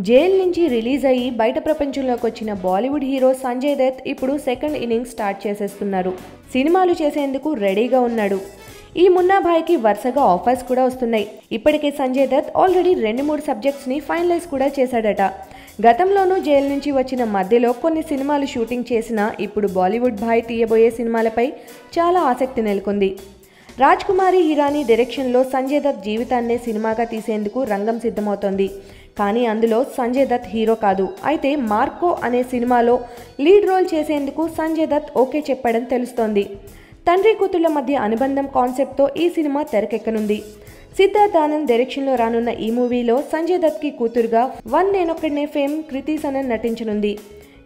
Jail నుంచి release అయ్యి బయట ప్రపంచంలోకి వచ్చిన బాలీవుడ్ హీరో సంజయ్ దత్ ఇప్పుడు సెకండ్ ఇన్నింగ్స్ స్టార్ట్ చేసేస్తున్నారు. సినిమాలు చేసేందుకు రెడీగా ఉన్నాడు. ఈ మున్నా భాయ్కి వరుసగా ఆఫర్స్ కూడా వస్తున్నాయి. ఇప్పటికే సంజయ్ దత్ ఆల్రెడీ 2-3 సబ్జెక్ట్స్ని ఫైనలైజ్ కూడా చేశాడట. గతంలోనూ జైలు నుంచి వచ్చిన మధ్యలో కొన్ని సినిమాలు షూటింగ్ చేసినా ఇప్పుడు బాలీవుడ్ భాయ్ తీయబోయే సినిమాలపై చాలా ఆసక్తి నెలకొంది. రాజ్ కుమారి హిరానీ డైరెక్షన్లో సంజయ్ దత్ జీవితాన్నే సినిమాగా తీసేందుకు రంగం సిద్ధమవుతోంది. కానీ అందులో సంజయ్ దత్ హీరో కాదు. అయితే మార్కో అనే సినిమాలో లీడ్ రోల్ చేసేందుకు సంజయ్ దత్ ఓకే చెప్పడం తెలుస్తోంది. తండ్రి కూతుళ్ల మధ్య అనుబంధం కాన్సెప్ట్తో ఈ సినిమా తెరకెక్కనుంది. సిద్ధార్థ్ ఆనంద్ డైరెక్షన్లో రానున్న ఈ మూవీలో సంజయ్ దత్కి కూతురుగా వన్ నేనొక్కడినే ఫేమ్ కృతి సనన్ నటించనుంది.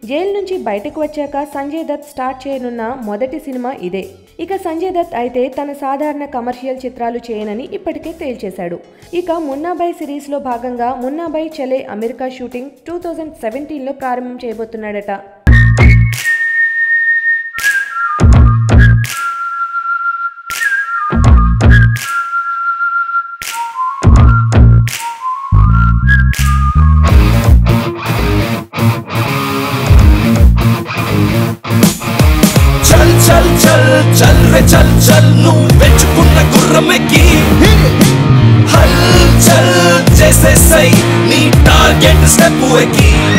జైలు నుంచి బయటకు వచ్చాక సంజయ్ దత్ స్టార్ట్ చేయనున్న మొదటి సినిమా ఇదే. ఇక సంజయ్ దత్ అయితే తన సాధారణ కమర్షియల్ చిత్రాలు చేయనని ఇప్పటికే తేల్చేశాడు. ఇక మున్నా భాయ్ సిరీస్లో భాగంగా మున్నా భాయ్ చలే అమెరికా షూటింగ్ 2017లో ప్రారంభం చేయబోతున్నాడట. चल रे चल चल नू बेचुकुन्न गुर्रमेकी हल चल जैसे सही नी टारगेट स्टेप हुएगी.